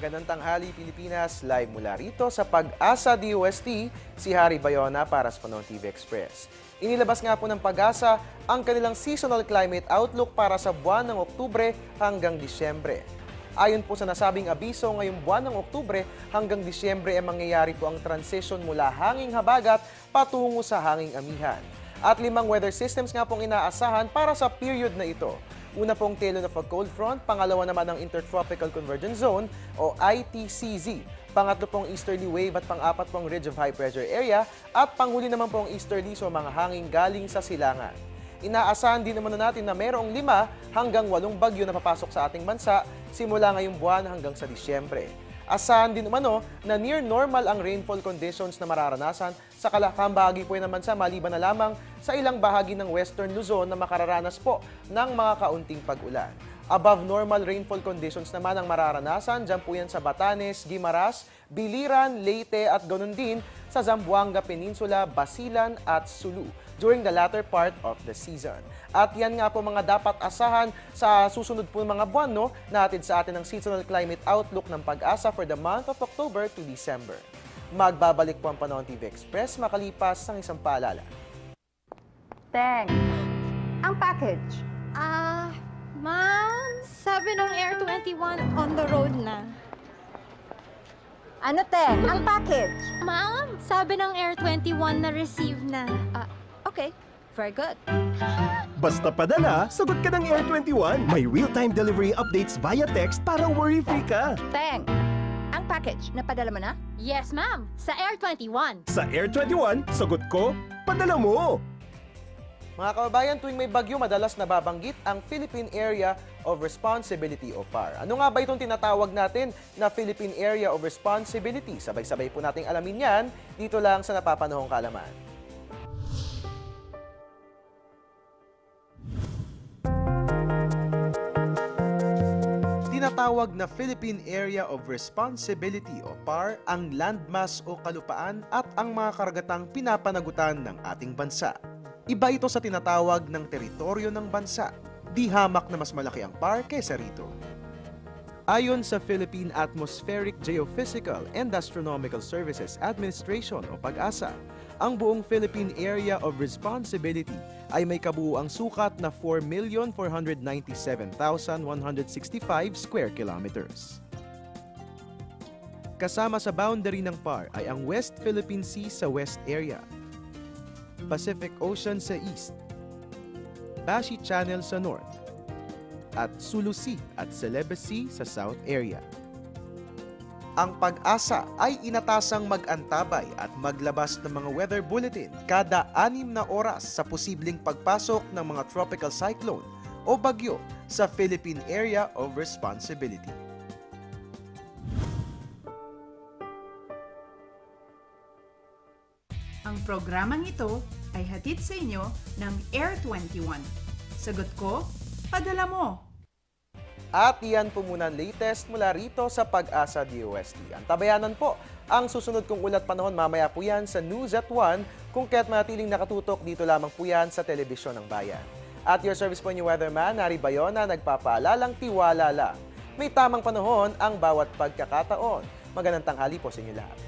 Magandang tanghali Pilipinas, live mula rito sa Pag-asa DOST, si Harry Bayona para sa Panahon TV Express. Inilabas nga po ng Pag-asa ang kanilang seasonal climate outlook para sa buwan ng Oktubre hanggang Disyembre. Ayon po sa nasabing abiso, ngayong buwan ng Oktubre hanggang Disyembre ay mangyayari po ang transition mula hanging habagat patungo sa hanging amihan. At 5 weather systems nga pong inaasahan para sa period na ito. Una pong tail of a cold front, pangalawa naman ang Intertropical Convergence Zone o ITCZ. Pangatlo pong easterly wave at pang-apat pong ridge of high pressure area at panghuli naman pong easterly so mga hangin galing sa silangan. Inaasahan din naman natin na mayroong 5 hanggang 8 bagyo na papasok sa ating bansa simula ngayong buwan hanggang sa Disyembre. Asahan din umano na near normal ang rainfall conditions na mararanasan sa kalahang bahagi po ng bansa maliban na lamang sa ilang bahagi ng Western Luzon na makararanas po ng mga kaunting pag-ulan. Above normal rainfall conditions naman ang mararanasan, dyan po yan sa Batanes, Guimaras, Biliran, Leyte at ganon din sa Zamboanga Peninsula, Basilan at Sulu during the latter part of the season. At yan nga po mga dapat asahan sa susunod po mga buwan natin sa atin ang seasonal climate outlook ng Pag-asa for the month of October to December. Magbabalik po ang Panahon TV Express makalipas ng isang paalala. Teng, ang package. Ma'am, sabi ng Air 21 on the road na. Ano, Teng? Ang package. Ma'am, sabi ng Air 21 na receive na. Okay, very good. Basta padala, sagot ka ng Air 21. May real-time delivery updates via text para worry-free ka. Teng, ang package, napadala mo na? Yes, ma'am, sa Air 21. Sa Air 21, sagot ko, padala mo. Mga kababayan, tuwing may bagyo, madalas nababanggit ang Philippine Area of Responsibility o PAR. Ano nga ba itong tinatawag natin na Philippine Area of Responsibility? Sabay-sabay po nating alamin yan dito lang sa Napapanahong Kaalaman. Tinatawag na Philippine Area of Responsibility o PAR ang landmass o kalupaan at ang mga karagatang pinapanagutan ng ating bansa. Iba ito sa tinatawag ng teritoryo ng bansa. Di hamak na mas malaki ang PAR kaysa rito. Ayon sa Philippine Atmospheric Geophysical and Astronomical Services Administration o Pag-asa, ang buong Philippine Area of Responsibility ay may kabuuang sukat na 4,497,165 square kilometers. Kasama sa boundary ng PAR ay ang West Philippine Sea sa West Area, Pacific Ocean sa East, Bashi Channel sa North, at Sulu Sea at Celebes Sea sa South Area. Ang Pag-asa ay inatasang mag-antabay at maglabas ng mga weather bulletin kada 6 na oras sa posibleng pagpasok ng mga tropical cyclone o bagyo sa Philippine Area of Responsibility. Ang programang ito ay hatid sa inyo ng Air 21. Sagot ko, padala mo! At iyan po muna ang latest mula rito sa Pag-asa DOST. Ang tabayanan po ang susunod kong ulat panahon mamaya po yan sa News at 1 kung kaya't manatiling nakatutok dito lamang po yan sa Telebisyon ng Bayan. At your service po niyo weatherman, Harry Bayona, nagpapaalalang tiwala lang. May tamang panahon ang bawat pagkakataon. Magandang tanghali po sa inyo lahat.